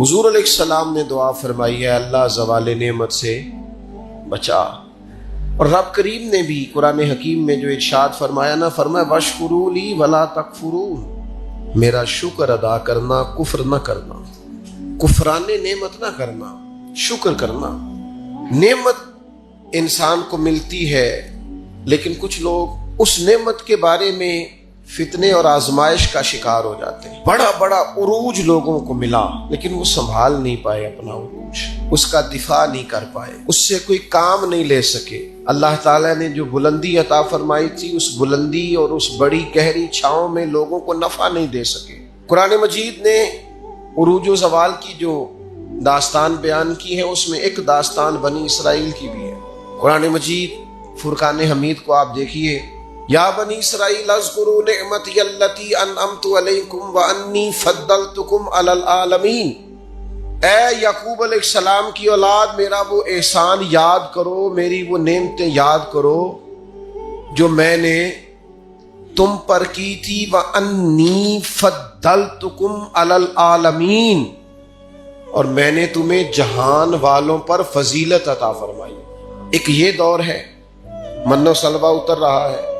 حضور علیہ السلام نے دعا فرمائی ہے اللہ زوال نعمت سے بچا، اور رب کریم نے بھی قرآن حکیم میں جو ارشاد فرمایا نا، فرمایا واشکروا لی ولا تکفرون، میرا شکر ادا کرنا، کفر نہ کرنا، کفران نعمت نہ کرنا، شکر کرنا۔ نعمت انسان کو ملتی ہے، لیکن کچھ لوگ اس نعمت کے بارے میں فتنے اور آزمائش کا شکار ہو جاتے ہیں۔ بڑا بڑا عروج لوگوں کو ملا، لیکن وہ سنبھال نہیں پائے اپنا عروج، اس کا دفاع نہیں کر پائے، اس سے کوئی کام نہیں لے سکے۔ اللہ تعالیٰ نے جو بلندی عطا فرمائی تھی، اس بلندی اور اس بڑی گہری چھاؤں میں لوگوں کو نفع نہیں دے سکے۔ قرآن مجید نے عروج و زوال کی جو داستان بیان کی ہے، اس میں ایک داستان بنی اسرائیل کی بھی ہے۔ قرآن مجید فرقان حمید کو آپ دیکھیے، یا بنی اسرائیل اذکروا نعمتی التی انعمت علیکم وانی فضلتکم علی العالمین، اے یعقوب علیہ السلام کی اولاد، میرا وہ احسان یاد کرو، میری وہ نعمتیں یاد کرو جو میں نے تم پر کی تھی، وانی فضلتکم علی العالمین، اور میں نے تمہیں جہان والوں پر فضیلت عطا فرمائی۔ ایک یہ دور ہے، من و سلوہ اتر رہا ہے،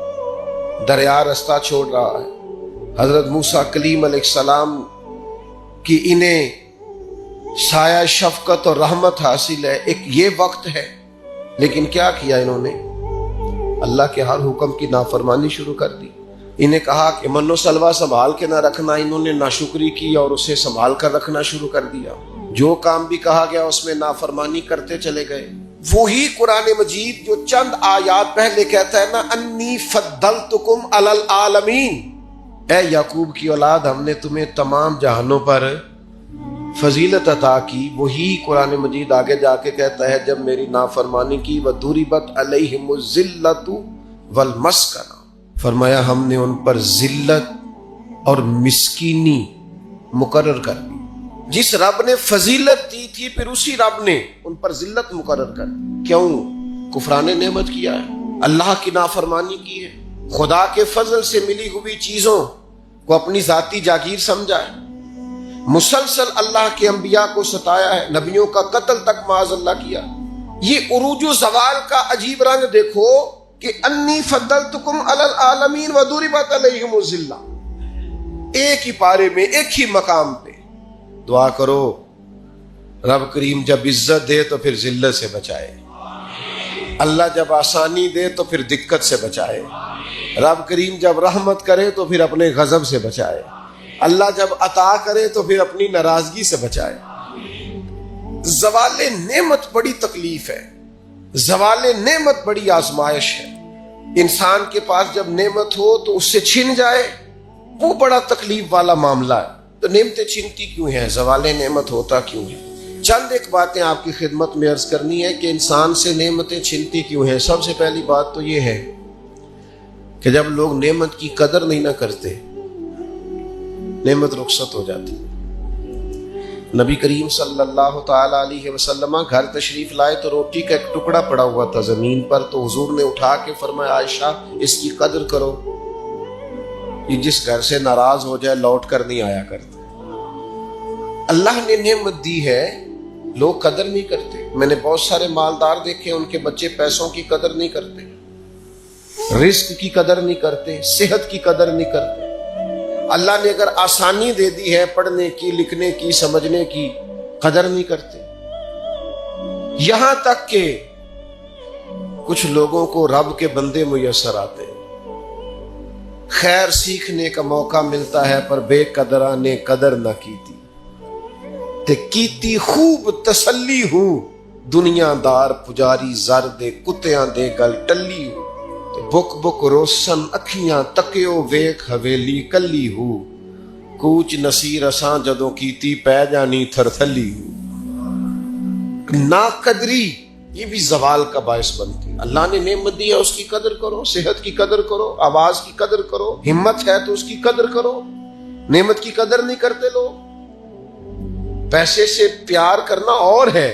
دریا رستہ چھوڑ رہا ہے، حضرت موسیٰ کلیم علیہ السلام کی انہیں سایہ شفقت اور رحمت حاصل ہے، ایک یہ وقت ہے، لیکن کیا کیا انہوں نے؟ اللہ کے ہر حکم کی نافرمانی شروع کر دی۔ انہیں کہا کہ من و سلوہ سنبھال کے نہ رکھنا، انہوں نے ناشکری کی اور اسے سنبھال کر رکھنا شروع کر دیا۔ جو کام بھی کہا گیا اس میں نافرمانی کرتے چلے گئے۔ وہی قرآن مجید جو چند آیات پہلے کہتا ہے نا، انی فضلتکم علی العالمین، اے یعقوب کی اولاد، ہم نے تمہیں تمام جہانوں پر فضیلت عطا کی، وہی قرآن مجید آگے جا کے کہتا ہے جب میری نافرمانی کی، وَضُرِبَتْ عَلَيْهِمُ الذِّلَّةُ وَالْمَسْكَنَةُ، فرمایا ہم نے ان پر ذلت اور مسکینی مقرر کر دی۔ جس رب نے فضیلت دی تھی، پھر اسی رب نے ان پر ذلت مقرر کر دی۔ کیوں؟ کفران نعمت کیا ہے، اللہ کی نافرمانی کی ہے، خدا کے فضل سے ملی ہوئی چیزوں کو اپنی ذاتی جاگیر سمجھا ہے، مسلسل اللہ کے انبیاء کو ستایا ہے، نبیوں کا قتل تک معاذ اللہ کیا۔ یہ عروج و زوال کا عجیب رنگ دیکھو کہ انی فضلتکم علی العالمین وضربت علیہم الذلہ، ایک ہی پارے میں، ایک ہی مقام پہ۔ دعا کرو رب کریم جب عزت دے تو پھر ذلت سے بچائے، اللہ جب آسانی دے تو پھر دقت سے بچائے، رب کریم جب رحمت کرے تو پھر اپنے غضب سے بچائے، اللہ جب عطا کرے تو پھر اپنی ناراضگی سے بچائے۔ زوال نعمت بڑی تکلیف ہے، زوال نعمت بڑی آزمائش ہے۔ انسان کے پاس جب نعمت ہو تو اس سے چھن جائے، وہ بڑا تکلیف والا معاملہ ہے۔ تو نعمتیں چھنتی کیوں ہیں؟ زوال نعمت ہوتا کیوں ہے؟ چند ایک باتیں آپ کی خدمت میں عرض کرنی ہے کہ انسان سے نعمتیں چھنتی کیوں ہیں۔ سب سے پہلی بات تو یہ ہے کہ جب لوگ نعمت کی قدر نہیں نہ کرتے، نعمت رخصت ہو جاتی۔ نبی کریم صلی اللہ تعالی علیہ وسلم گھر تشریف لائے تو روٹی کا ایک ٹکڑا پڑا ہوا تھا زمین پر، تو حضور نے اٹھا کے فرمایا عائشہ اس کی قدر کرو، یہ جس گھر سے ناراض ہو جائے لوٹ کر نہیں آیا کرتا۔ اللہ نے نعمت دی ہے، لوگ قدر نہیں کرتے۔ میں نے بہت سارے مالدار دیکھے، ان کے بچے پیسوں کی قدر نہیں کرتے، رزق کی قدر نہیں کرتے، صحت کی قدر نہیں کرتے۔ اللہ نے اگر آسانی دے دی ہے پڑھنے کی، لکھنے کی، سمجھنے کی، قدر نہیں کرتے۔ یہاں تک کہ کچھ لوگوں کو رب کے بندے میسر آتے ہیں، خیر سیکھنے کا موقع ملتا ہے پر بے قدرہ نے قدر نہ کیتی، تے کیتی خوب تسلی ہوں، دنیا دار پجاری زر دے کتیاں دے گل ٹلی ہوں، تے بک بک روشن اکھیاں تکیو ویکھ حویلی کلی ہوں، کوچ نصیر اساں جدوں کیتی پہ جانی تھر تھلی ہوں۔ ناقدری یہ بھی زوال کا باعث بنتی ہے۔ اللہ نے نعمت دی ہے، اس کی قدر کرو، صحت کی قدر کرو، آواز کی قدر کرو، ہمت ہے تو اس کی قدر کرو۔ نعمت کی قدر نہیں کرتے لوگ۔ پیسے سے پیار کرنا اور ہے،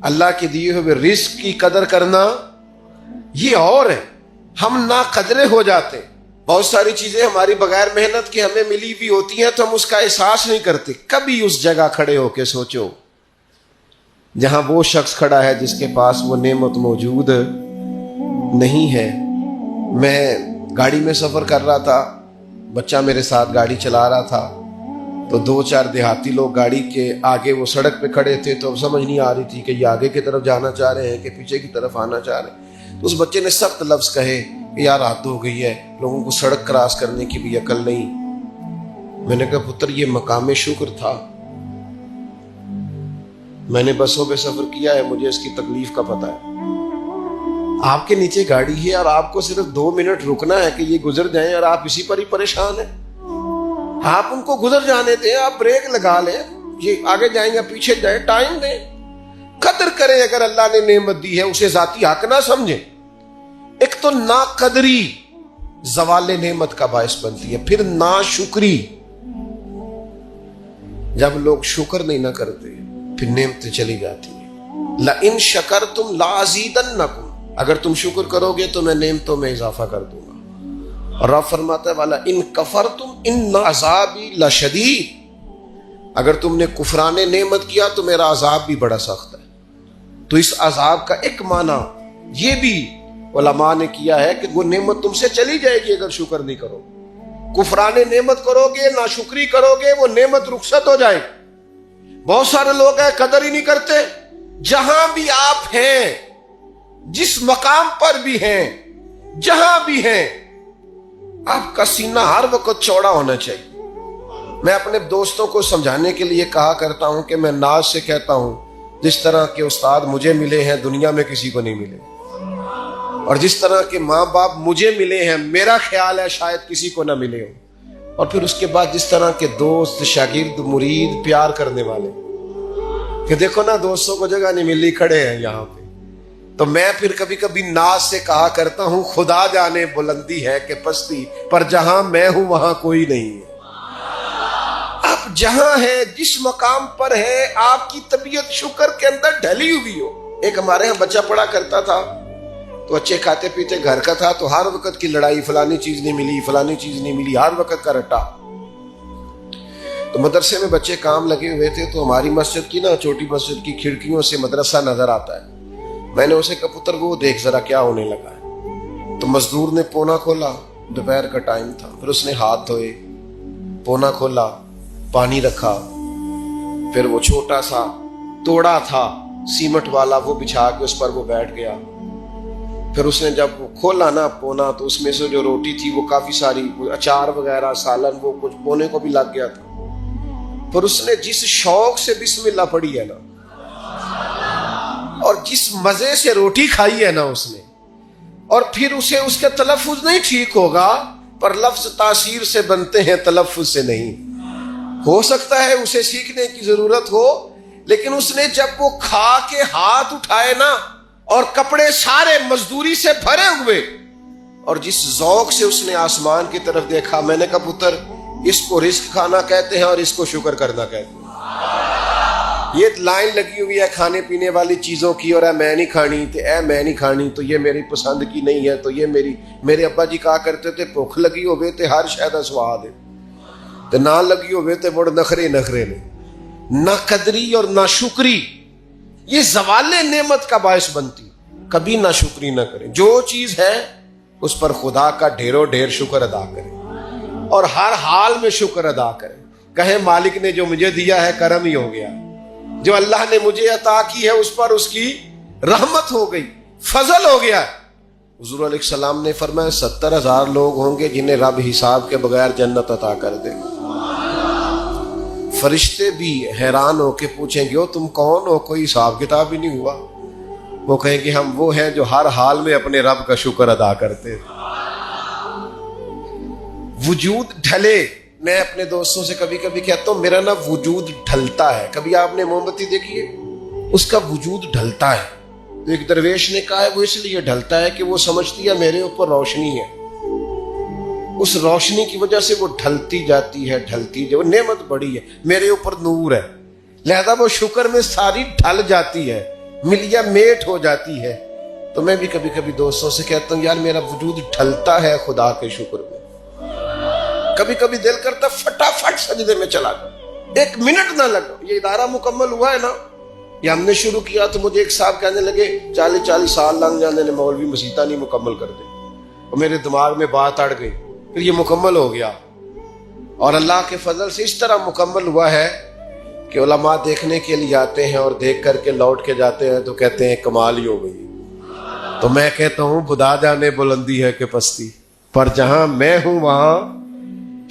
اللہ کے دیے ہوئے رزق کی قدر کرنا یہ اور ہے۔ ہم ناقدرے ہو جاتے، بہت ساری چیزیں ہماری بغیر محنت کے ہمیں ملی بھی ہوتی ہیں تو ہم اس کا احساس نہیں کرتے. کبھی اس جگہ کھڑے ہو کے سوچو جہاں وہ شخص کھڑا ہے جس کے پاس وہ نعمت موجود نہیں ہے. میں گاڑی میں سفر کر رہا تھا, بچہ میرے ساتھ گاڑی چلا رہا تھا, تو 2-4 دیہاتی لوگ گاڑی کے آگے وہ سڑک پہ کھڑے تھے, تو اب سمجھ نہیں آ رہی تھی کہ یہ آگے کی طرف جانا چاہ رہے ہیں کہ پیچھے کی طرف آنا چاہ رہے ہیں. تو اس بچے نے سخت لفظ کہے کہ یار حد ہو گئی ہے, لوگوں کو سڑک کراس کرنے کی بھی عقل نہیں. میں نے کہا پتر یہ مقام شکر تھا, میں نے بسوں پہ سفر کیا ہے, مجھے اس کی تکلیف کا پتہ ہے. آپ کے نیچے گاڑی ہے اور آپ کو صرف 2 منٹ رکنا ہے کہ یہ گزر جائیں اور آپ اسی پر ہی پریشان ہیں. آپ ان کو گزر جانے دیں, آپ بریک لگا لیں, یہ آگے جائیں یا پیچھے جائیں, ٹائم دیں, قدر کریں. اگر اللہ نے نعمت دی ہے اسے ذاتی حق نہ سمجھیں. ایک تو ناقدری زوال نعمت کا باعث بنتی ہے, پھر ناشکری. جب لوگ شکر نہیں نہ کرتے پھر نعمتیں چلی جاتی ہیں. لَإِن شَكَرْتُمْ لَأَزِيدَنَّكُمْ, اگر تم شکر کرو گے تو میں نعمتوں میں اضافہ کر دوں گا. اور رب فرماتا ہے والا ان کفرتم ان عذابی لشدید, اگر تم نے کفران نعمت کیا تو میرا عذاب بھی بڑا سخت ہے. تو اس عذاب کا ایک معنی یہ بھی علماء نے کیا ہے کہ وہ نعمت تم سے چلی جائے گی اگر شکر نہیں کرو. کفران نعمت کرو گے, ناشکری کرو گے, وہ نعمت رخصت ہو جائے. بہت سارے لوگ ہیں قدر ہی نہیں کرتے. جہاں بھی آپ ہیں, جس مقام پر بھی ہیں, جہاں بھی ہیں, آپ کا سینہ ہر وقت چوڑا ہونا چاہیے. میں اپنے دوستوں کو سمجھانے کے لیے کہا کرتا ہوں کہ میں ناز سے کہتا ہوں جس طرح کے استاد مجھے ملے ہیں دنیا میں کسی کو نہیں ملے, اور جس طرح کے ماں باپ مجھے ملے ہیں میرا خیال ہے شاید کسی کو نہ ملے ہوں. اور پھر اس کے بعد جس طرح کے دوست, شاگرد, مرید, پیار کرنے والے, کہ دیکھو نا دوستوں کو جگہ نہیں ملی, کھڑے ہیں یہاں پہ. تو میں پھر کبھی کبھی ناز سے کہا کرتا ہوں خدا جانے بلندی ہے کہ پستی, پر جہاں میں ہوں وہاں کوئی نہیں ہے. آپ جہاں ہیں, جس مقام پر ہے, آپ کی طبیعت شکر کے اندر ڈھلی ہوئی ہو. ایک ہمارے ہاں بچہ پڑھا کرتا تھا, تو اچھے کھاتے پیتے گھر کا تھا, تو ہر وقت کی لڑائی, فلانی چیز نہیں ملی, فلانی چیز نہیں ملی, ہر وقت کا رٹا. تو مدرسے میں بچے کام لگے ہوئے تھے, تو ہماری مسجد کی نا, چھوٹی مسجد کی کھڑکیوں سے مدرسہ نظر آتا ہے. میں نے اسے کہا پتر وہ دیکھ ذرا کیا ہونے لگا ہے. تو مزدور نے پونا کھولا, دوپہر کا ٹائم تھا, پھر اس نے ہاتھ دھوئے, پونا کھولا, پانی رکھا, پھر وہ چھوٹا سا توڑا تھا سیمٹ والا وہ بچھا کے اس پر وہ بیٹھ گیا. پھر اس نے جب وہ کھولا نا پونا, تو اس میں سے جو روٹی تھی وہ کافی ساری, اچار وغیرہ, سالن, وہ کچھ پونے کو بھی لگ گیا تھا. پھر اس نے جس شوق سے بسم اللہ پڑھی ہے نا, اور جس مزے سے روٹی کھائی ہے نا اس نے, اور پھر اسے اس کے تلفظ نہیں ٹھیک ہوگا, پر لفظ تاثیر سے بنتے ہیں, تلفظ سے نہیں. ہو سکتا ہے اسے سیکھنے کی ضرورت ہو, لیکن اس نے جب وہ کھا کے ہاتھ اٹھائے نا, اور کپڑے سارے مزدوری سے بھرے ہوئے, اور جس ذوق سے اس نے آسمان کی طرف دیکھا, میں نے کہا پتر اس کو رزق کھانا کہتے ہیں اور اس کو شکر کرنا کہتے ہیں. یہ لائن لگی ہوئی ہے کھانے پینے والی چیزوں کی, اور اے میں نہیں کھانی, تو اے میں نہیں کھانی, تو یہ میری پسند کی نہیں ہے, تو یہ میرے ابا جی کہا کرتے تھے بھوک لگی ہوئے تے ہر شاید سواد ہے, تو نہ لگی ہوئے تے بڑے نخرے نے. نہ قدری اور نہ شکری یہ زوال نعمت کا باعث بنتی. کبھی نہ شکری نہ کریں, جو چیز ہے اس پر خدا کا ڈھیروں ڈھیر شکر ادا کریں, اور ہر حال میں شکر ادا کریں. کہیں مالک نے جو مجھے دیا ہے کرم ہی ہو گیا, جو اللہ نے مجھے عطا کی ہے اس پر اس کی رحمت ہو گئی, فضل ہو گیا. حضور علیہ السلام نے فرمایا 70,000 لوگ ہوں گے جنہیں رب حساب کے بغیر جنت عطا کر دے. فرشتے بھی حیران ہو کے پوچھیں گے تم کون ہو, کوئی حساب کتاب ہی نہیں ہوا. وہ کہیں گے ہم وہ ہیں جو ہر حال میں اپنے رب کا شکر ادا کرتے. وجود ڈھلے, میں اپنے دوستوں سے کبھی کبھی کہتا ہوں میرا نا وجود ڈھلتا ہے. کبھی آپ نے موم بتی دیکھی ہے, اس کا وجود ڈھلتا ہے. ایک درویش نے کہا ہے وہ اس لیے ڈھلتا ہے کہ وہ سمجھتی ہے میرے اوپر روشنی ہے, اس روشنی کی وجہ سے وہ ڈھلتی جاتی ہے, وہ نعمت بڑی ہے, میرے اوپر نور ہے, لہذا وہ شکر میں ساری ڈھل جاتی ہے, ملیا میٹ ہو جاتی ہے. تو میں بھی کبھی کبھی دوستوں سے کہتا ہوں یار میرا وجود ڈھلتا ہے خدا کے شکر میں. کبھی کبھی دل کرتا فٹافٹ سجدے میں چلا جاؤ, 1 منٹ نہ لگا. یہ ادارہ مکمل ہوا ہے نا, یہ ہم نے شروع کیا تو مجھے ایک صاحب کہنے لگے 40 سال لگ جانے نے مولوی مسیطہ نہیں مکمل کر دے, اور میرے دماغ میں بات اڑ گئی. پھر یہ مکمل ہو گیا, اور اللہ کے فضل سے اس طرح مکمل ہوا ہے کہ علماء دیکھنے کے لیے آتے ہیں اور دیکھ کر کے لوٹ کے جاتے ہیں تو کہتے ہیں کمال ہی ہو گئی. تو میں کہتا ہوں خدا جانے بلندی ہے کہ پستی, پر جہاں میں ہوں وہاں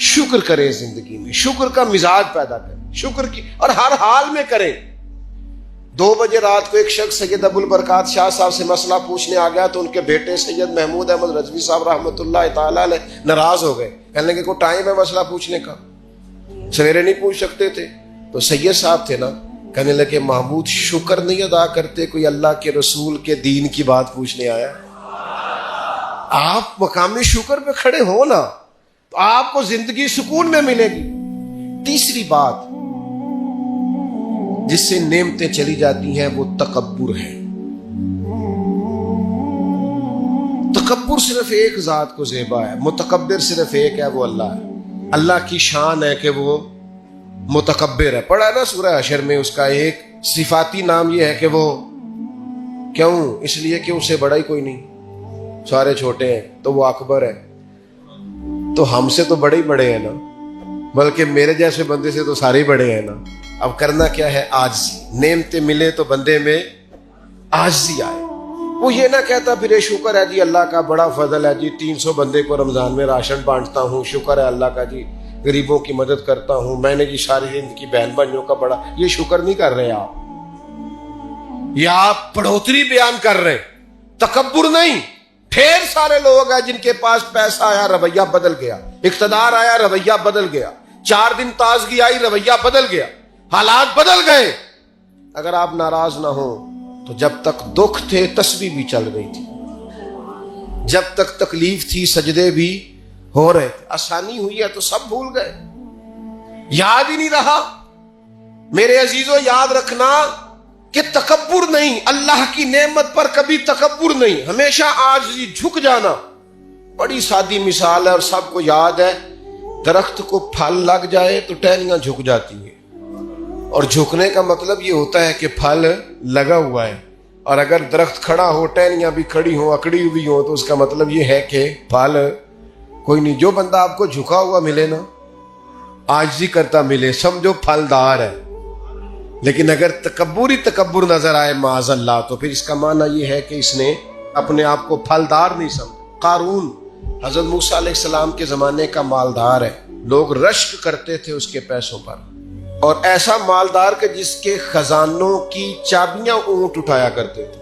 شکر کریں, زندگی میں شکر کا مزاج پیدا کریں, شکر کی, اور ہر حال میں کریں. 2 بجے رات کو ایک شخص سید ابو البرکات شاہ صاحب سے مسئلہ پوچھنے آ گیا تو ان کے بیٹے سید محمود احمد رضوی صاحب رحمۃ اللہ تعالیٰ علیہ ناراض ہو گئے. کہنے لگے کوئی ٹائم ہے مسئلہ پوچھنے کا, سویرے نہیں پوچھ سکتے تھے؟ تو سید صاحب تھے نا, کہنے لگے محمود شکر نہیں ادا کرتے, کوئی اللہ کے رسول کے دین کی بات پوچھنے آیا. آپ مقامی شکر پہ کھڑے ہو نا تو آپ کو زندگی سکون میں ملے گی. تیسری بات جس سے نعمتیں چلی جاتی ہیں وہ تکبر ہے. تکبر صرف ایک ذات کو زیبا ہے, متکبر صرف ایک ہے, وہ اللہ ہے. اللہ کی شان ہے کہ وہ متکبر ہے. پڑھا نا سورہ حشر میں, اس کا ایک صفاتی نام یہ ہے کہ وہ کیوں, اس لیے کہ اس سے بڑا ہی کوئی نہیں, سارے چھوٹے ہیں تو وہ اکبر ہے. تو ہم سے تو بڑے ہی بڑے ہیں نا, بلکہ میرے جیسے بندے سے تو سارے ہی بڑے ہیں نا. اب کرنا کیا ہے, عاجزی. نعمتیں ملے تو بندے میں عاجزی آئے. وہ یہ نہ کہتا پھر شکر ہے جی اللہ کا بڑا فضل ہے جی, 300 بندے کو رمضان میں راشن بانٹتا ہوں, شکر ہے اللہ کا جی, غریبوں کی مدد کرتا ہوں, میں نے جی ساری زندگی بہن بھائیوں کا بڑا. یہ شکر نہیں کر رہے آپ, یہ آپ بڑھوتری بیان کر رہے, تکبر نہیں. ڈھیر سارے لوگ ہیں جن کے پاس پیسہ آیا رویہ بدل گیا, اقتدار آیا رویہ بدل گیا, 4 دن تازگی آئی رویہ بدل گیا, حالات بدل گئے. اگر آپ ناراض نہ ہو تو جب تک دکھ تھے تسبیح بھی چل رہی تھی, جب تک تکلیف تھی سجدے بھی ہو رہے تھے. آسانی ہوئی ہے تو سب بھول گئے, یاد ہی نہیں رہا. میرے عزیزو یاد رکھنا کہ تکبر نہیں, اللہ کی نعمت پر کبھی تکبر نہیں, ہمیشہ عاجزی, جھک جانا. بڑی سادی مثال ہے اور سب کو یاد ہے. درخت کو پھل لگ جائے تو ٹہنیاں جھک جاتی ہیں, اور جھکنے کا مطلب یہ ہوتا ہے کہ پھل لگا ہوا ہے. اور اگر درخت کھڑا ہو, ٹہنیاں بھی کھڑی ہوں, اکڑی ہوئی ہوں, تو اس کا مطلب یہ ہے کہ پھل کوئی نہیں. جو بندہ آپ کو جھکا ہوا ملے نا, عاجزی کرتا ملے, سمجھو پھلدار ہے. لیکن اگر تکبر نظر آئے معاذ اللہ, تو پھر اس کا معنی یہ ہے کہ اس نے اپنے آپ کو پھلدار نہیں سمجھا. قارون حضرت موسیٰ علیہ السلام کے زمانے کا مالدار ہے, لوگ رشک کرتے تھے اس کے پیسوں پر, اور ایسا مالدار کہ جس کے خزانوں کی چابیاں اونٹ اٹھایا کرتے تھے,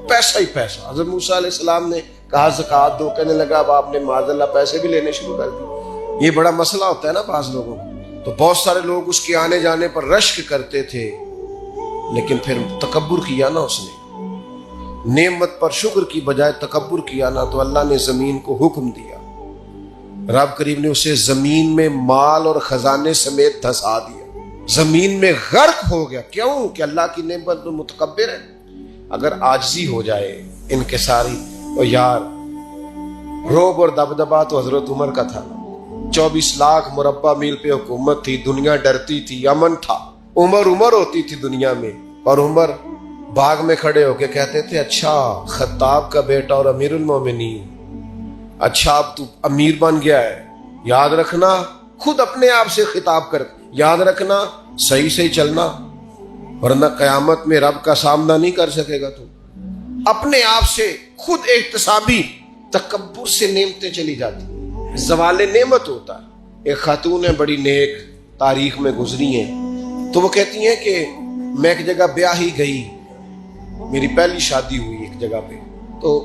پیسہ ہی پیسہ. حضرت موسیٰ علیہ السلام نے کہا زکوٰۃ دو, کہنے لگا اب آپ نے معاذ اللہ پیسے بھی لینے شروع کر دیے. یہ بڑا مسئلہ ہوتا ہے نا بعض لوگوں کو. تو بہت سارے لوگ اس کے آنے جانے پر رشک کرتے تھے, لیکن پھر تکبر کیا نا اس نے, نعمت پر شکر کی بجائے تکبر کیا نا, تو اللہ نے زمین کو حکم دیا, رب کریم نے اسے زمین میں مال اور خزانے سمیت دھسا دیا, زمین میں غرق ہو گیا. کیوں کہ اللہ کی نعمت میں متکبر ہے. اگر عاجزی ہو جائے انکساری, تو یار روب اور دبدبا تو حضرت عمر کا تھا. 24 لاکھ مربع میل پہ حکومت تھی, دنیا ڈرتی تھی, امن تھا. عمر ہوتی تھی دنیا میں, اور عمر باغ میں کھڑے ہو کے کہتے تھے اچھا خطاب کا بیٹا اور امیر المومنین, اچھا اب تو امیر بن گیا ہے, یاد رکھنا. خود اپنے آپ سے خطاب کر, یاد رکھنا صحیح سے چلنا, ورنہ قیامت میں رب کا سامنا نہیں کر سکے گا. تو اپنے آپ سے خود احتسابی. تکبر سے نعمتیں چلی جاتی, زوال نعمت ہوتا ہے. ایک خاتون ہے بڑی نیک, تاریخ میں گزری ہیں, تو وہ کہتی ہیں کہ میں ایک جگہ بیاہ ہی گئی, میری پہلی شادی ہوئی ایک جگہ پہ, تو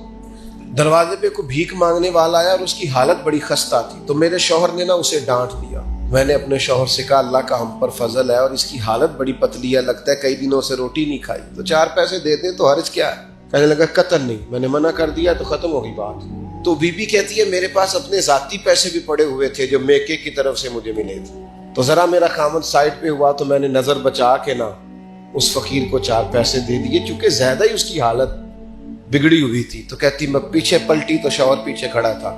دروازے پہ کوئی بھیک مانگنے والا آیا اور اس کی حالت بڑی خستہ تھی. تو میرے شوہر نے نا اسے ڈانٹ دیا. میں نے اپنے شوہر سے کہا اللہ کا ہم پر فضل ہے اور اس کی حالت بڑی پتلی ہے, لگتا ہے کئی دنوں سے روٹی نہیں کھائی, تو 4 پیسے دے دیں تو حرج کیا ہے. کہنے لگا قطن نہیں, میں نے منع کر دیا تو ختم ہو گئی بات. تو بی بی کہتی ہے میرے پاس اپنے ذاتی پیسے بھی پڑے ہوئے تھے جو میکے کی طرف سے مجھے ملے تھے, تو ذرا میرا خامد سائڈ پہ ہوا تو میں نے نظر بچا کے نا اس فقیر کو 4 پیسے دے دیے, چونکہ زیادہ ہی اس کی حالت بگڑی ہوئی تھی. تو کہتی میں پیچھے پلٹی تو شوہر پیچھے کھڑا تھا.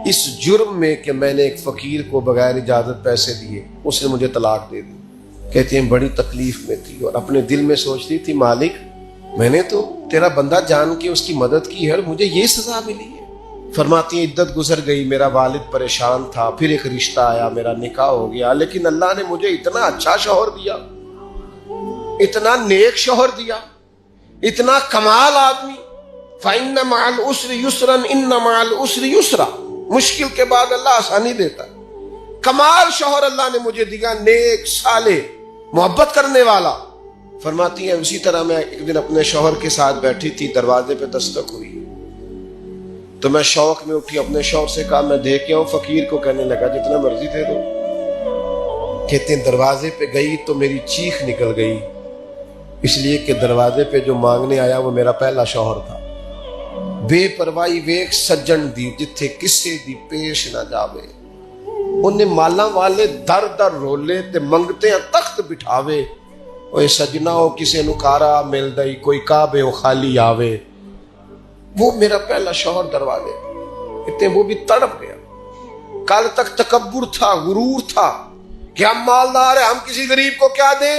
اس جرم میں کہ میں نے ایک فقیر کو بغیر اجازت پیسے دیے اس نے مجھے طلاق دے دی. کہتے ہیں بڑی تکلیف میں تھی اور اپنے دل میں سوچتی تھی مالک میں نے تو تیرا بندہ جان کے اس کی مدد کی ہے اور مجھے یہ سزا ملی ہے. فرماتی ہیں عدت گزر گئی, میرا والد پریشان تھا, پھر ایک رشتہ آیا, میرا نکاح ہو گیا, لیکن اللہ نے مجھے اتنا اچھا شوہر دیا, اتنا نیک شوہر دیا, اتنا کمال آدمی. فَإِنَّ مَعَ الْعُسْرِ يُسْرًا إِنَّ مَعَ الْعُسْرِ يُسْرًا. مشکل کے بعد اللہ آسانی دیتا ہے. کمال شوہر اللہ نے مجھے دیا, نیک, صالح, محبت کرنے والا. فرماتی ہیں اسی طرح میں ایک دن اپنے شوہر کے ساتھ بیٹھی تھی, دروازے پہ دستک ہوئی تو میں شوق میں اٹھی, اپنے شوہر سے کہا میں دے کے آؤں. فقیر کو کہنے لگا جتنا مرضی دے دو. کہتے ہیں دروازے پہ گئی تو میری چیخ نکل گئی, اس لیے کہ دروازے پہ جو مانگنے آیا وہ میرا پہلا شوہر تھا. بے پرواہی ویک سجن دی جتھے کسے دی پیش نہ جاوے. انہیں مالاں والے در در رولے تے منگتے ہیں تخت بٹھاوے. اوے سجنا ہو کسے نکارا مل دئی, کوئی کعبے ہو خالی آوے. وہ میرا پہلا شوہر دروازے اتنے وہ بھی تڑپ گیا. کل تک تکبر تھا, غرور تھا کہ ہم مالدار ہیں, ہم کسی غریب کو کیا دیں,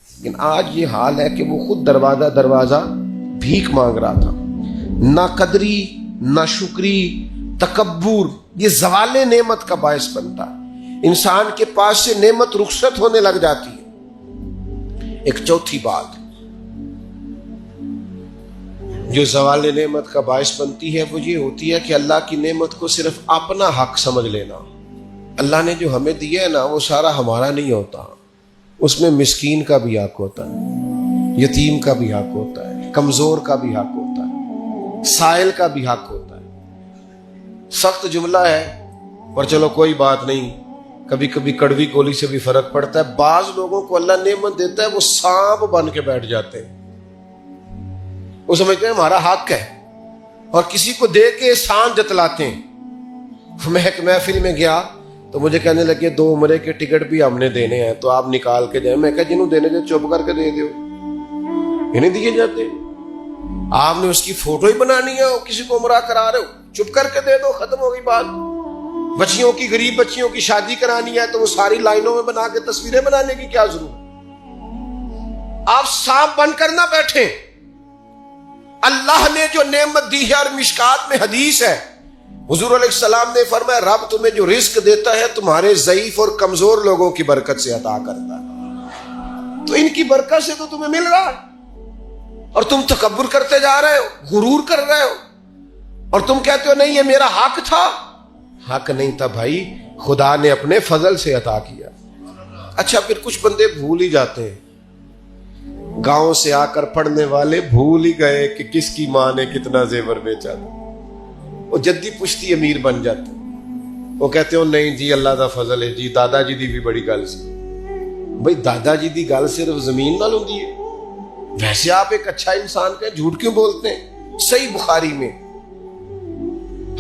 لیکن آج یہ حال ہے کہ وہ خود دروازہ بھیک مانگ رہا تھا. نہ قدری, نہ شکری, تکبر یہ زوال نعمت کا باعث بنتا ہے. انسان کے پاس سے نعمت رخصت ہونے لگ جاتی ہے. ایک چوتھی بات جو زوال نعمت کا باعث بنتی ہے وہ یہ ہوتی ہے کہ اللہ کی نعمت کو صرف اپنا حق سمجھ لینا. اللہ نے جو ہمیں دیا ہے نا وہ سارا ہمارا نہیں ہوتا, اس میں مسکین کا بھی حق ہوتا ہے, یتیم کا بھی حق ہوتا ہے, کمزور کا بھی حق ہوتا ہے, سائل کا بھی حق ہوتا ہے. سخت جملہ ہے پر چلو کوئی بات نہیں, کبھی کبھی کڑوی گولی سے بھی فرق پڑتا ہے. بعض لوگوں کو اللہ نعمت دیتا ہے وہ سانپ بن کے بیٹھ جاتے ہیں, وہ سمجھتے ہیں ہمارا حق ہے اور کسی کو دے کے احسان جتلاتے ہیں. میں ایک محفل میں گیا تو مجھے کہنے لگے 2 عمرے کے ٹکٹ بھی ہم نے دینے ہیں تو آپ نکال کے جائیں. میں کہا جنہوں دینے جو چپ کر کے دے دیو, یہ نہیں دیے جاتے. آپ نے اس کی فوٹو ہی بنانی ہے, کسی کو عمرہ کرا رہے ہو چپ کر کے دے دو, ختم ہو گئی بات. بچیوں کی, غریب بچیوں کی شادی کرانی ہے تو وہ ساری لائنوں میں بنا کے تصویریں بنانے کی کیا ضرورت. آپ سانپ بن کر نہ بیٹھیں. اللہ نے جو نعمت دی ہے, اور مشکات میں حدیث ہے حضور علیہ السلام نے فرمایا رب تمہیں جو رزق دیتا ہے تمہارے ضعیف اور کمزور لوگوں کی برکت سے عطا کرتا ہے. تو ان کی برکت سے تو تمہیں مل رہا ہے اور تم تکبر کرتے جا رہے ہو, غرور کر رہے ہو, اور تم کہتے ہو نہیں یہ میرا حق تھا. حق نہیں تھا بھائی, خدا نے اپنے فضل سے عطا کیا. اچھا پھر کچھ بندے بھول ہی جاتے ہیں, گاؤں سے آ کر پڑھنے والے بھول ہی گئے کہ کس کی ماں نے کتنا زیور بیچا تھا. وہ جدی پشتی امیر بن جاتے, وہ کہتے ہو نہیں جی اللہ دا فضل ہے جی, دادا جی دی بھی بڑی گل سی. بھئی دادا جی دی گل صرف زمین نال ہوندی ہے, ویسے آپ ایک اچھا انسان کا جھوٹ کیوں بولتے ہیں. صحیح بخاری میں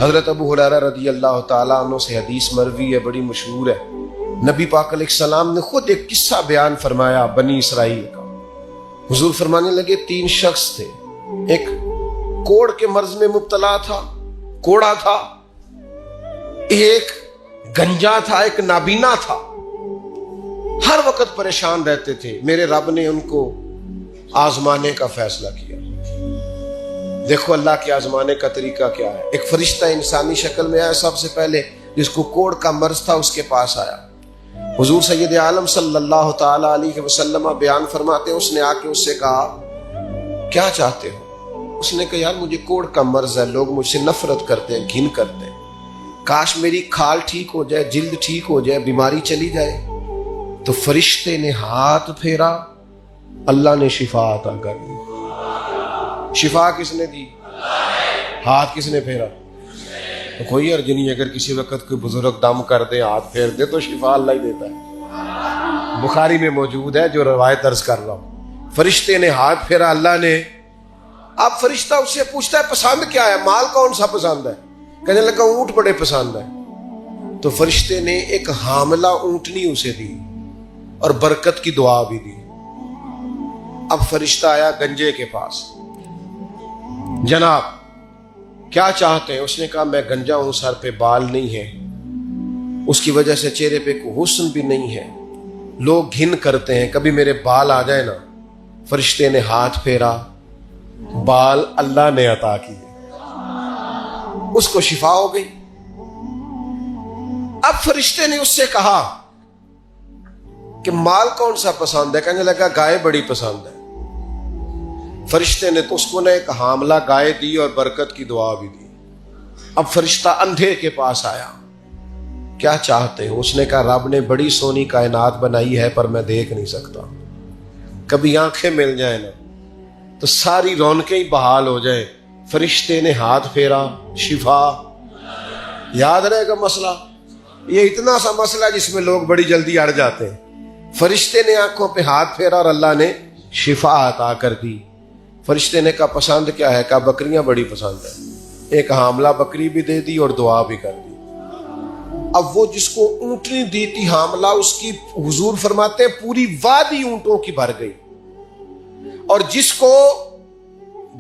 حضرت ابو ہریرہ رضی اللہ تعالیٰ عنہ سے حدیث مروی ہے, بڑی مشہور ہے. نبی پاک علیہ السلام نے خود ایک قصہ بیان فرمایا بنی اسرائیل کا. حضور فرمانے لگے 3 شخص تھے, ایک کوڑ کے مرض میں مبتلا تھا, کوڑا تھا, ایک گنجا تھا, ایک نابینا تھا, ہر وقت پریشان رہتے تھے. میرے رب نے ان کو آزمانے کا فیصلہ کیا. دیکھو اللہ کے آزمانے کا طریقہ کیا ہے. ایک فرشتہ انسانی شکل میں آیا سب سے پہلے, جس کو کوڑ کا مرض تھا, اس کے پاس آیا. حضور سید عالم صلی اللہ تعالی علیہ وسلم بیان فرماتے ہیں اس نے آ کے اس سے کہا کیا چاہتے ہو. اس نے کہا یار مجھے کوڑ کا مرض ہے, لوگ مجھ سے نفرت کرتے ہیں, گھن کرتے ہیں, کاش میری کھال ٹھیک ہو جائے, جلد ٹھیک ہو جائے, بیماری چلی جائے. تو فرشتے نے ہاتھ پھیرا, اللہ نے شفا عطا کر دی. شفا کس نے دی؟ ہاتھ کس نے پھیرا؟ تو کوئی عرض نہیں, اگر کسی وقت کوئی بزرگ دم کر دے, ہاتھ پھیر دے, تو شفا اللہ ہی دیتا ہے. بخاری میں موجود ہے جو روایت عرض کر رہا ہوں. فرشتے نے ہاتھ پھیرا, اللہ نے. اب فرشتہ اس سے پوچھتا ہے پسند کیا ہے, مال کون سا پسند ہے؟ کہنے لگا اونٹ بڑے پسند ہے. تو فرشتے نے ایک حاملہ اونٹنی اسے دی اور برکت کی دعا بھی دی. اب فرشتہ آیا گنجے کے پاس, جناب کیا چاہتے ہیں؟ اس نے کہا میں گنجا ہوں، سر پہ بال نہیں ہے، اس کی وجہ سے چہرے پہ کوئی حسن بھی نہیں ہے، لوگ گھن کرتے ہیں، کبھی میرے بال آ جائے نا۔ فرشتے نے ہاتھ پھیرا، بال اللہ نے عطا کیے، اس کو شفا ہو گئی۔ اب فرشتے نے اس سے کہا کہ مال کون سا پسند ہے؟ کہنے لگا گائے بڑی پسند ہے۔ فرشتے نے تو اس کو ایک حاملہ گائے دی اور برکت کی دعا بھی دی۔ اب فرشتہ اندھے کے پاس آیا، کیا چاہتے ہو؟ اس نے کہا رب نے بڑی سونی کائنات بنائی ہے پر میں دیکھ نہیں سکتا، کبھی آنکھیں مل جائیں نا تو ساری رونقیں ہی بحال ہو جائیں۔ فرشتے نے ہاتھ پھیرا، شفا۔ یاد رہے گا مسئلہ، یہ اتنا سا مسئلہ جس میں لوگ بڑی جلدی اڑ جاتے ہیں۔ فرشتے نے آنکھوں پہ ہاتھ پھیرا اور اللہ نے شفا عطا کر دی۔ فرشتے نے کہا پسند کیا ہے؟ کہا بکریاں بڑی پسند ہے۔ ایک حاملہ بکری بھی دے دی اور دعا بھی کر دی۔ اب وہ جس کو اونٹنی دی تھی حاملہ، اس کی حضور فرماتے ہیں پوری وادی اونٹوں کی بھر گئی، اور جس کو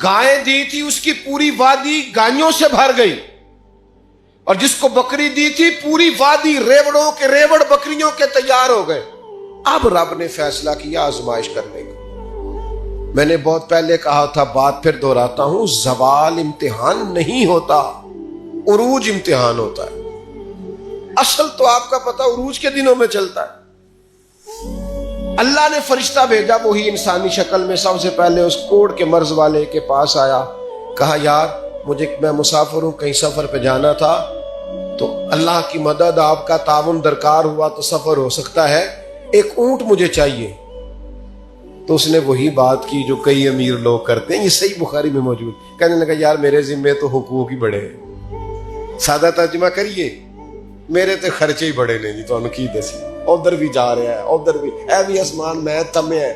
گائیں دی تھی اس کی پوری وادی گائیوں سے بھر گئی، اور جس کو بکری دی تھی پوری وادی ریوڑوں کے ریوڑ بکریوں کے تیار ہو گئے۔ اب رب نے فیصلہ کیا آزمائش کرنے کا۔ میں نے بہت پہلے کہا تھا، بات پھر دہراتا ہوں، زوال امتحان نہیں ہوتا، عروج امتحان ہوتا ہے۔ اصل تو آپ کا پتہ عروج کے دنوں میں چلتا ہے۔ اللہ نے فرشتہ بھیجا، وہی انسانی شکل میں، سب سے پہلے اس کوڑ کے مرض والے کے پاس آیا، کہا یار میں مسافر ہوں، کہیں سفر پہ جانا تھا، تو اللہ کی مدد، آپ کا تعاون درکار ہوا تو سفر ہو سکتا ہے، ایک اونٹ مجھے چاہیے۔ تو اس نے وہی بات کی جو کئی امیر لوگ کرتے ہیں، یہ صحیح بخاری میں موجود۔ کہنے لگا یار میرے ذمے تو حقوق ہی بڑے ہیں، سادہ ترجمہ کریے، میرے تے خرچے ہی بڑے نے جی، تو کی دسی ادھر بھی جا رہا ہے، ادھر بھی، اے بھی آسمان میں تمے ہے،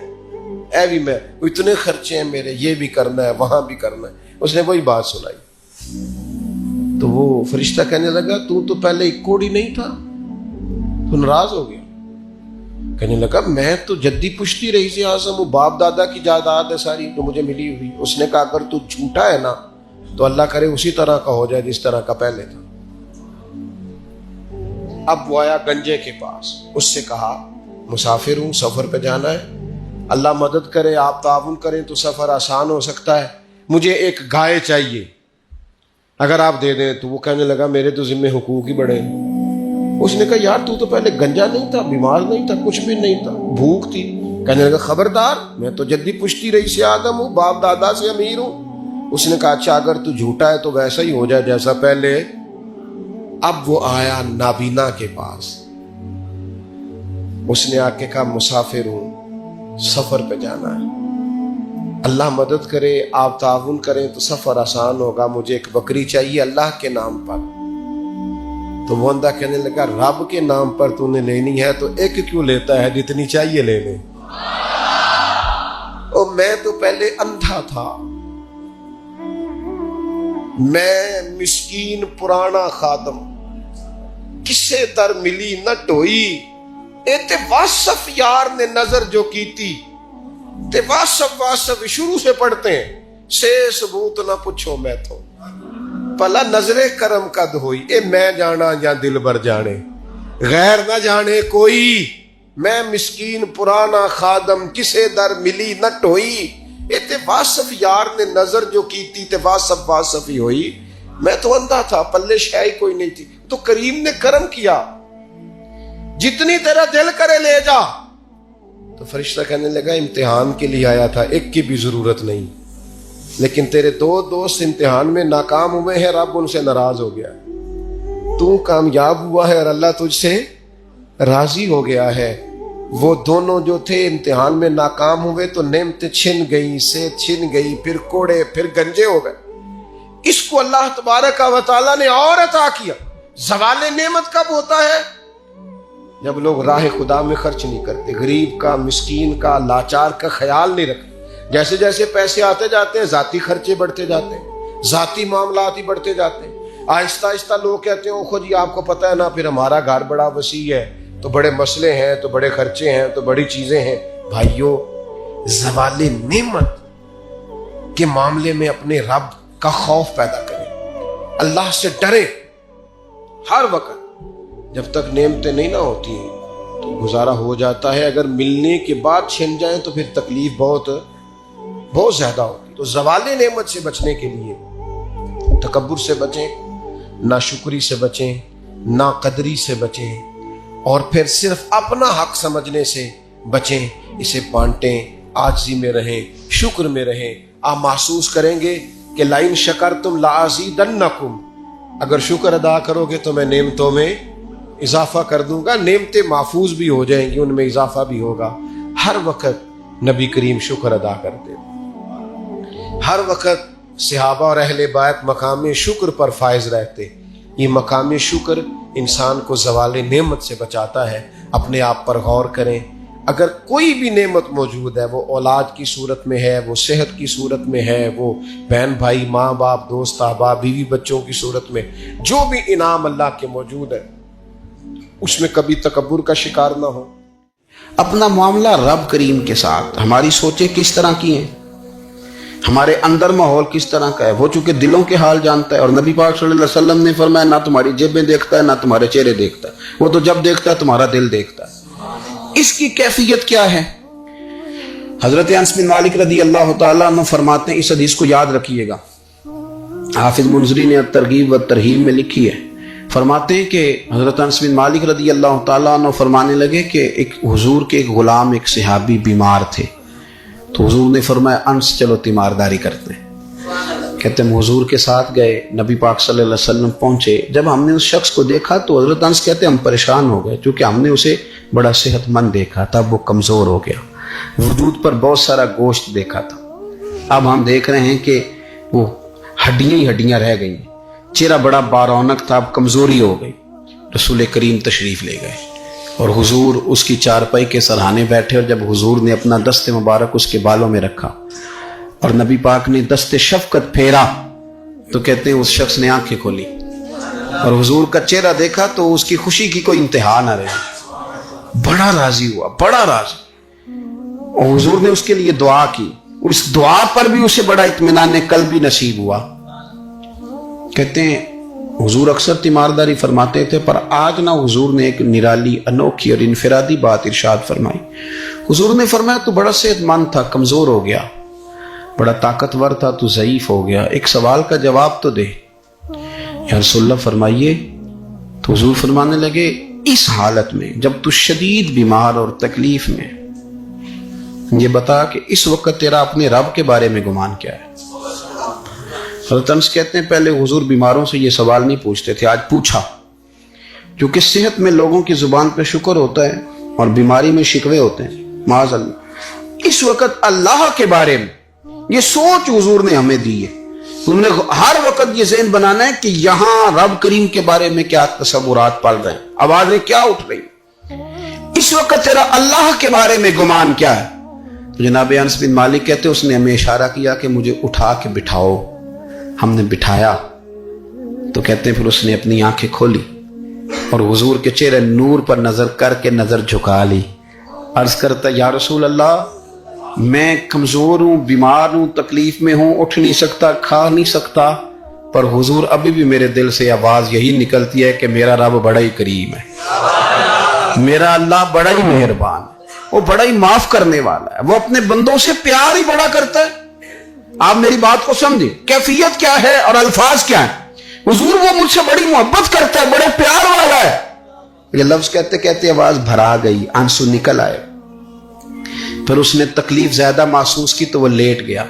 اے بھی میں، اتنے خرچے ہیں میرے، یہ بھی کرنا ہے، وہاں بھی کرنا ہے۔ اس نے وہی بات سنائی تو وہ فرشتہ کہنے لگا تو پہلے ایک کوڑی نہیں تھا، تو ناراض ہو گیا۔ کہنے لگا میں تو جدی پشتی رئیس اعظم ہوں، باپ دادا کی جائیداد ہے ساری تو مجھے ملی ہوئی۔ اس نے کہا اگر تو جھوٹا ہے نا تو اللہ کرے اسی طرح کا ہو جائے جس طرح کا پہلے تھا۔ اب وہ آیا گنجے کے پاس، اس سے کہا مسافر ہوں، سفر پہ جانا ہے، اللہ مدد کرے، آپ تعاون کریں تو سفر آسان ہو سکتا ہے، مجھے ایک گائے چاہیے، اگر آپ دے دیں تو۔ وہ کہنے لگا میرے تو ذمے حقوق ہی بڑے ہیں۔ اس نے کہا یار تو پہلے گنجا نہیں تھا، بیمار نہیں تھا، کچھ بھی نہیں تھا، بھوک تھی۔ کہنے لگا خبردار، میں تو جدی پشتی رئیس آدم ہوں، باپ دادا سے امیر ہوں۔ اس نے کہا اچھا اگر تو جھوٹا ہے تو ویسا ہی ہو جائے جیسا پہلے۔ اب وہ آیا نابینا کے پاس، اس نے آ کے کہا مسافر ہوں، سفر پہ جانا ہے، اللہ مدد کرے، آپ تعاون کریں تو سفر آسان ہوگا، مجھے ایک بکری چاہیے اللہ کے نام پر۔ تو وہ اندھا کہنے لگا رب کے نام پر تو نے لینی ہے تو ایک کیوں لیتا ہے، جتنی چاہیے لے لے۔ اور میں تو پہلے اندھا تھا، میں مسکین پرانا خادم، کسے در ملی نہ ٹوئی، اے تے واسف یار نے نظر جو کی تھی، تے واسف شروع سے پڑھتے ہیں، سے ثبوت نہ پوچھو میں تو، پلا نظر کرم قد ہوئی، اے میں جانا یا دل بر جانے، غیر نہ جانے کوئی، میں مسکین پرانا خادم، کسے در ملی نہ ٹوئی، اے تے واسف یار نے نظر جو کی تھی، تے واسف ہی ہوئی۔ میں تو اندھا تھا، پلے شے کوئی نہیں تھی، تو کریم نے کرم کیا، جتنی تیرا دل کرے لے جا۔ تو فرشتہ کہنے لگا امتحان کے لیے آیا تھا، ایک کی بھی ضرورت نہیں، لیکن تیرے دو دوست امتحان میں ناکام ہوئے ہیں، رب ان سے ناراض ہو گیا، تو کامیاب ہوا ہے اور اللہ تجھ سے راضی ہو گیا ہے۔ وہ دونوں جو تھے امتحان میں ناکام ہوئے تو نعمتیں چھن گئی، صحت چھن گئی، پھر کوڑے، پھر گنجے ہو گئے۔ اس کو اللہ تبارک و تعالیٰ نے اور عطا کیا۔ زوال نعمت کب ہوتا ہے؟ جب لوگ راہ خدا میں خرچ نہیں کرتے، غریب کا، مسکین کا، لاچار کا خیال نہیں رکھتے۔ جیسے جیسے پیسے آتے جاتے ہیں ذاتی خرچے بڑھتے جاتے ہیں، ذاتی معاملات ہی بڑھتے جاتے ہیں۔ آہستہ آہستہ لوگ کہتے ہیں خود جی آپ کو پتہ ہے نا، پھر ہمارا گھر بڑا وسیع ہے تو بڑے مسئلے ہیں، تو بڑے خرچے ہیں، تو بڑی چیزیں ہیں۔ بھائیو، زوال نعمت کے معاملے میں اپنے رب کا خوف پیدا کریں۔ اللہ سے ڈرے ہر وقت. جب تک نعمتیں نہیں نہ ہوتی ہیں تو گزارا ہو جاتا ہے، اگر ملنے کے بعد چھن جائیں تو پھر تکلیف بہت زیادہ ہوتی. تو زوال نعمت سے بچنے کے لیے تکبر سے بچیں، ناشکری سے بچیں، ناقدری سے بچیں، اور پھر صرف اپنا حق سمجھنے سے بچیں. اسے بانٹیں، عاجزی میں رہیں، شکر میں رہیں. آپ محسوس کریں گے کہ لئن شکرتم لازیدنکم، اگر شکر ادا کرو گے تو میں نعمتوں میں اضافہ کر دوں گا. نعمتیں محفوظ بھی ہو جائیں گی، ان میں اضافہ بھی ہوگا. ہر وقت نبی کریم شکر ادا کرتے، ہر وقت صحابہ اور اہل بیت مقام شکر پر فائز رہتے. یہ مقام شکر انسان کو زوال نعمت سے بچاتا ہے. اپنے آپ پر غور کریں، اگر کوئی بھی نعمت موجود ہے، وہ اولاد کی صورت میں ہے، وہ صحت کی صورت میں ہے، وہ بہن بھائی، ماں باپ، دوست احباب، بیوی بچوں کی صورت میں، جو بھی انعام اللہ کے موجود ہے، اس میں کبھی تکبر کا شکار نہ ہو. اپنا معاملہ رب کریم کے ساتھ، ہماری سوچیں کس طرح کی ہیں، ہمارے اندر ماحول کس طرح کا ہے، وہ چونکہ دلوں کے حال جانتا ہے. اور نبی پاک صلی اللہ علیہ وسلم نے فرمایا نہ تمہاری جیبیں دیکھتا ہے نہ تمہارے چہرے دیکھتا ہے، وہ تو جب دیکھتا ہے تمہارا دل دیکھتا ہے. اس کی کیفیت کیا ہے؟ حضرت انس بن مالک رضی اللہ تعالیٰ عنہ فرماتے ہیں، اس حدیث کو یاد رکھیے گا، حافظ منذری نے ترغیب و ترہیب میں لکھی ہے. فرماتے ہیں کہ حضرت انس بن مالک رضی اللہ تعالیٰ عنہ فرمانے لگے کہ ایک حضور کے ایک غلام، ایک صحابی بیمار تھے. تو حضور نے فرمایا انس چلو تیمارداری کرتے ہیں. کہتے ہیں حضور کے ساتھ گئے، نبی پاک صلی اللہ علیہ وسلم پہنچے. جب ہم نے اس شخص کو دیکھا تو حضرت انس کہتے ہیں ہم پریشان ہو گئے، کیونکہ ہم نے اسے بڑا صحت مند دیکھا تھا، وہ کمزور ہو گیا، وجود پر بہت سارا گوشت دیکھا تھا. اب ہم دیکھ رہے ہیں کہ وہ ہڈیاں ہی ہڈیاں رہ گئی، چہرہ بڑا بارونق تھا، اب کمزوری ہو گئی. رسول کریم تشریف لے گئے اور حضور اس کی چارپائی کے سرہانے بیٹھے. اور جب حضور نے اپنا دست مبارک اس کے بالوں میں رکھا اور نبی پاک نے دست شفقت پھیرا تو کہتے ہیں اس شخص نے آنکھیں کھولی اور حضور کا چہرہ دیکھا تو اس کی خوشی کی کوئی انتہا نہ رہی. بڑا راضی ہوا، بڑا راضی. اور حضور نے اس کے لیے دعا کی، اس دعا پر بھی اسے بڑا اطمینان قلب بھی نصیب ہوا. کہتے ہیں حضور اکثر تیمارداری فرماتے تھے، پر آج نہ حضور نے ایک نرالی، انوکھی اور انفرادی بات ارشاد فرمائی. حضور نے فرمایا تو بڑا صحت مند تھا، کمزور ہو گیا، بڑا طاقتور تھا تو ضعیف ہو گیا، ایک سوال کا جواب تو دے. یا رسول اللہ فرمائیے. تو حضور فرمانے لگے اس حالت میں جب تو شدید بیمار اور تکلیف میں، یہ بتا کہ اس وقت تیرا اپنے رب کے بارے میں گمان کیا ہے. حضرت انس کہتے ہیں پہلے حضور بیماروں سے یہ سوال نہیں پوچھتے تھے، آج پوچھا، کیونکہ صحت میں لوگوں کی زبان پہ شکر ہوتا ہے اور بیماری میں شکوے ہوتے ہیں. معاذ اللہ. اس وقت اللہ کے بارے میں یہ سوچ حضور نے ہمیں دی ہے. انہوں نے ہر وقت یہ ذہن بنانا ہے کہ یہاں رب کریم کے بارے میں کیا تصورات پل رہے ہیں، آوازیں کیا اٹھ رہی، اس وقت تیرا اللہ کے بارے میں گمان کیا ہے. تو جناب انس بن مالک کہتے اس نے ہمیں اشارہ کیا کہ مجھے اٹھا کے بٹھاؤ. ہم نے بٹھایا تو کہتے ہیں پھر اس نے اپنی آنکھیں کھولی اور حضور کے چہرے نور پر نظر کر کے نظر جھکا لی. عرض کرتا یا رسول اللہ میں کمزور ہوں، بیمار ہوں، تکلیف میں ہوں، اٹھ نہیں سکتا، کھا نہیں سکتا، پر حضور ابھی بھی میرے دل سے آواز یہی نکلتی ہے کہ میرا رب بڑا ہی کریم ہے، میرا اللہ بڑا ہی مہربان ہے، وہ بڑا ہی معاف کرنے والا ہے، وہ اپنے بندوں سے پیار ہی بڑا کرتا ہے. آپ میری بات کو سمجھیں، کیفیت کیا ہے اور الفاظ کیا ہیں. حضور وہ مجھ سے بڑی محبت کرتا ہے، بڑے پیار والا ہے. یہ لفظ کہتے کہتے آواز بھرا گئی، آنسو نکل آئے. پھر اس نے تکلیف زیادہ محسوس کی تو وہ لیٹ گیا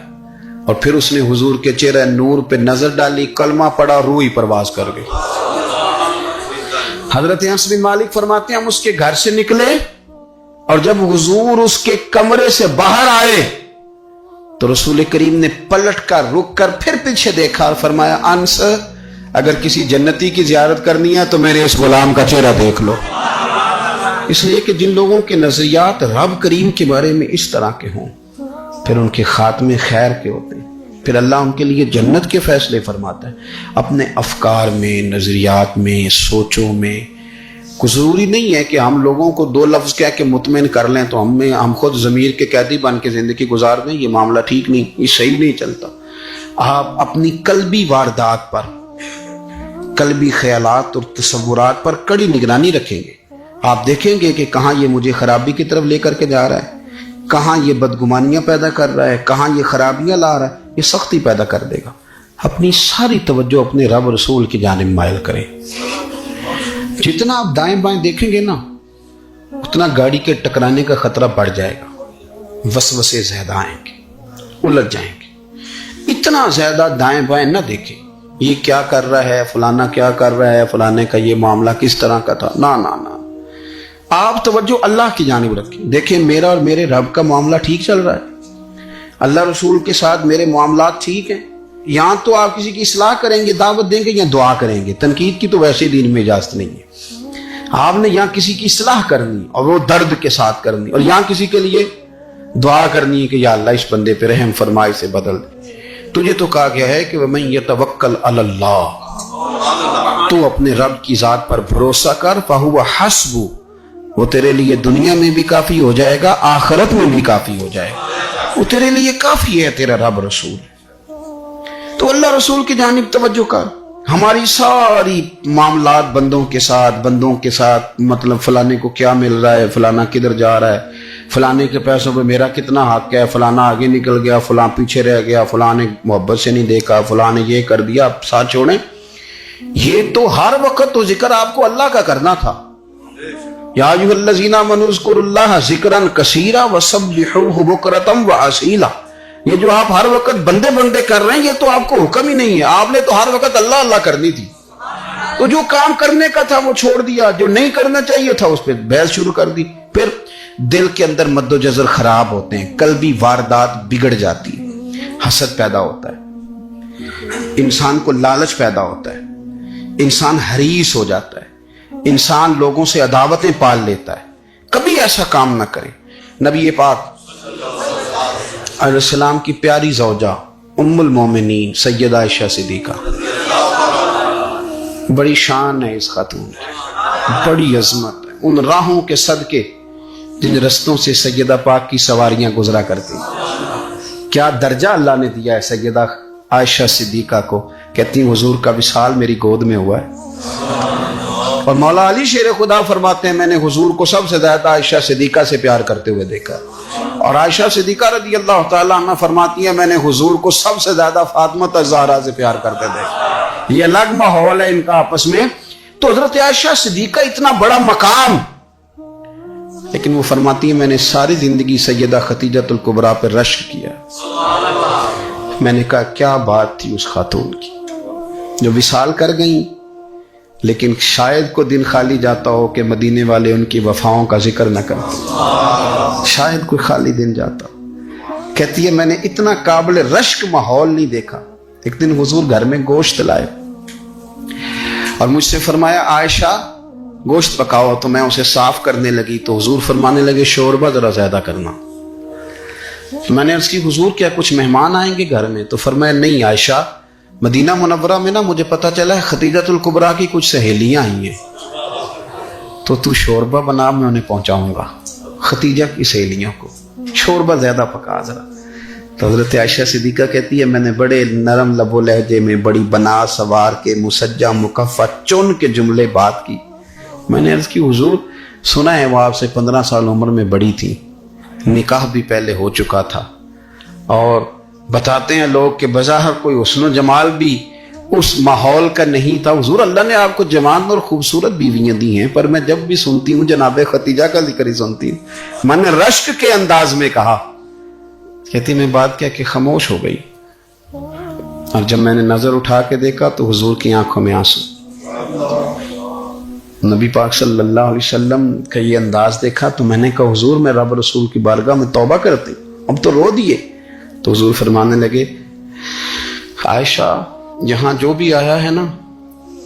اور پھر اس نے حضور کے چہرے نور پہ نظر ڈالی، کلمہ پڑھا، روح ہی پرواز کر گئی. حضرت انس بن مالک فرماتے ہیں ہم اس کے گھر سے نکلے اور جب حضور اس کے کمرے سے باہر آئے تو رسول کریم نے پلٹ کر رک کر پھر پیچھے دیکھا اور فرمایا انس اگر کسی جنتی کی زیارت کرنی ہے تو میرے اس غلام کا چہرہ دیکھ لو. اس لیے کہ جن لوگوں کے نظریات رب کریم کے بارے میں اس طرح کے ہوں پھر ان کے خاتمے خیر کے ہوتے ہیں، پھر اللہ ان کے لیے جنت کے فیصلے فرماتا ہے. اپنے افکار میں، نظریات میں، سوچوں میں کوئی ضروری نہیں ہے کہ ہم لوگوں کو دو لفظ کہہ کے مطمئن کر لیں تو ہم خود ضمیر کے قیدی بن کے زندگی گزار دیں. یہ معاملہ ٹھیک نہیں، یہ صحیح نہیں چلتا. آپ اپنی قلبی واردات پر قلبی خیالات اور تصورات پر کڑی نگرانی رکھیں گے. آپ دیکھیں گے کہ کہاں یہ مجھے خرابی کی طرف لے کر کے جا رہا ہے، کہاں یہ بدگمانیاں پیدا کر رہا ہے، کہاں یہ خرابیاں لا رہا ہے. یہ سختی پیدا کر دے گا. اپنی ساری توجہ اپنے رب رسول کی جانب مائل کریں. جتنا آپ دائیں بائیں دیکھیں گے نا اتنا گاڑی کے ٹکرانے کا خطرہ بڑھ جائے گا. وسوسے زیادہ آئیں گے، الجھ جائیں گے. اتنا زیادہ دائیں بائیں نہ دیکھیں یہ کیا کر رہا ہے، فلانا کیا کر رہا ہے، فلانے کا یہ معاملہ کس طرح کا تھا. نہ نہ نہ، آپ توجہ اللہ کی جانب رکھیں. دیکھیں میرا اور میرے رب کا معاملہ ٹھیک چل رہا ہے، اللہ رسول کے ساتھ میرے معاملات ٹھیک ہیں. یہاں تو آپ کسی کی اصلاح کریں گے، دعوت دیں گے یا دعا کریں گے. تنقید کی تو ویسے دین میں اجازت نہیں ہے. آپ نے یہاں کسی کی اصلاح کرنی اور وہ درد کے ساتھ کرنی، اور یہاں کسی کے لیے دعا کرنی ہے کہ یا اللہ اس بندے پہ رحم فرمائے سے بدل دے. تجھے تو کہا گیا ہے کہ وَمَن يَتَوَكَّلْ عَلَى اللَّهِ، تو اپنے رب کی ذات پر بھروسہ کر. فَهُوَ حَسْبُ، وہ تیرے لیے دنیا میں بھی کافی ہو جائے گا، آخرت میں بھی کافی ہو جائے گا. وہ تیرے لیے کافی ہے تیرا رب رسول. تو اللہ رسول کی جانب توجہ کر. ہماری ساری معاملات بندوں کے ساتھ مطلب فلانے کو کیا مل رہا ہے، فلانا کدھر جا رہا ہے، فلانے کے پیسوں پہ میرا کتنا حق ہے، فلانا آگے نکل گیا، فلاں پیچھے رہ گیا، فلانے محبت سے نہیں دیکھا، فلانے یہ کر دیا. ساتھ چھوڑیں. یہ تو ہر وقت تو ذکر آپ کو اللہ کا کرنا تھا. یا ایھا الذین آمنوا اذکروا اللہ ذکرا کثیرا وسبحوہ بکرۃ وأصیلا. یہ جو آپ ہر وقت بندے کر رہے ہیں یہ تو آپ کو حکم ہی نہیں ہے. آپ نے تو ہر وقت اللہ اللہ کرنی تھی. تو جو کام کرنے کا تھا وہ چھوڑ دیا، جو نہیں کرنا چاہیے تھا اس پہ بحث شروع کر دی. پھر دل کے اندر مد و جزر خراب ہوتے ہیں، قلبی واردات بگڑ جاتی ہے، حسد پیدا ہوتا ہے، انسان کو لالچ پیدا ہوتا ہے، انسان حریص ہو جاتا ہے، انسان لوگوں سے عداوتیں پال لیتا ہے. کبھی ایسا کام نہ کرے. نبی پاک علیہ السلام کی پیاری زوجہ ام المومنین سیدہ عائشہ صدیقہ، بڑی شان ہے اس خاتون کی، بڑی عظمت ہے. ان راہوں کے صدقے جن رستوں سے سیدہ پاک کی سواریاں گزرا کرتی، کیا درجہ اللہ نے دیا ہے سیدہ عائشہ صدیقہ کو. کہتی ہیں حضور کا وصال میری گود میں ہوا ہے. اور مولا علی شیر خدا فرماتے ہیں میں نے حضور کو سب سے زیادہ عائشہ صدیقہ سے پیار کرتے ہوئے دیکھا. اور عائشہ صدیقہ رضی اللہ تعالیٰ عنہ فرماتی ہیں میں نے حضور کو سب سے زیادہ فاطمہ الزہرا سے پیار کرتے دیکھا. یہ الگ ماحول ہے ان کا آپس میں. تو حضرت عائشہ صدیقہ اتنا بڑا مقام، لیکن وہ فرماتی ہیں میں نے ساری زندگی سیدہ خدیجہ الکبریٰ پہ رشک کیا. میں نے کہا کیا بات تھی اس خاتون کی جو وصال کر گئیں، لیکن شاید کو دن خالی جاتا ہو کہ مدینے والے ان کی وفاؤں کا ذکر نہ کرتے. شاید کوئی خالی دن جاتا. کہتی ہے میں نے اتنا قابل رشک ماحول نہیں دیکھا. ایک دن حضور گھر میں گوشت لائے اور مجھ سے فرمایا عائشہ گوشت پکاؤ. تو میں اسے صاف کرنے لگی تو حضور فرمانے لگے شوربہ ذرا زیادہ کرنا. میں نے عرض کی حضور کیا کچھ مہمان آئیں گے گھر میں؟ تو فرمایا نہیں عائشہ، مدینہ منورہ میں نا مجھے پتا چلا ہے خدیجہ الکبریٰ کی کچھ سہیلیاں آئی ہیں، تو شوربہ بنا، میں انہیں پہنچاؤں گا. خدیجہ کی سہیلیوں کو شوربہ زیادہ پکا ذرا. تو حضرت عائشہ صدیقہ کہتی ہے میں نے بڑے نرم لب و لہجے میں بڑی بنا سوار کے مسجع مکفہ چن کے جملے بات کی. میں نے عرض کی حضور سنا ہے وہ آپ سے 15 سال عمر میں بڑی تھی، نکاح بھی پہلے ہو چکا تھا، اور بتاتے ہیں لوگ کہ بظاہر کوئی حسن و جمال بھی اس ماحول کا نہیں تھا. حضور اللہ نے آپ کو جوان اور خوبصورت بیویاں دی ہیں، پر میں جب بھی سنتی ہوں جناب خدیجہ کا ذکر ہی سنتی ہوں. میں نے رشک کے انداز میں کہا. کہتی میں بات کیا کہ خاموش ہو گئی، اور جب میں نے نظر اٹھا کے دیکھا تو حضور کی آنکھوں میں آنسو. نبی پاک صلی اللہ علیہ وسلم کا یہ انداز دیکھا تو میں نے کہا حضور میں رب رسول کی بارگاہ میں توبہ کرتے، اب تو رو دیے. تو حضور فرمانے لگے عائشہ یہاں جو بھی آیا ہے نا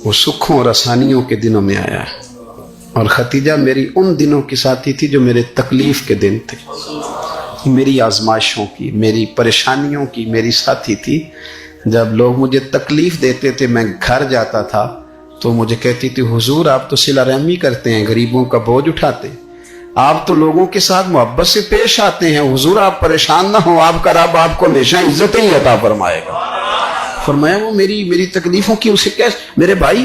وہ سکھوں اور آسانیوں کے دنوں میں آیا ہے، اور خدیجہ میری ان دنوں کی ساتھی تھی جو میرے تکلیف کے دن تھے، میری آزمائشوں کی، میری پریشانیوں کی میری ساتھی تھی. جب لوگ مجھے تکلیف دیتے تھے میں گھر جاتا تھا تو مجھے کہتی تھی حضور آپ تو صلہ رحمی کرتے ہیں، غریبوں کا بوجھ اٹھاتے ہیں، آپ تو لوگوں کے ساتھ محبت سے پیش آتے ہیں، حضور آپ پریشان نہ ہو، آپ کا رب آپ کو ہمیشہ عزتیں ہی عطا فرمائے گا. فرمایا وہ میری تکلیفوں کی اسے کیسے، میرے بھائی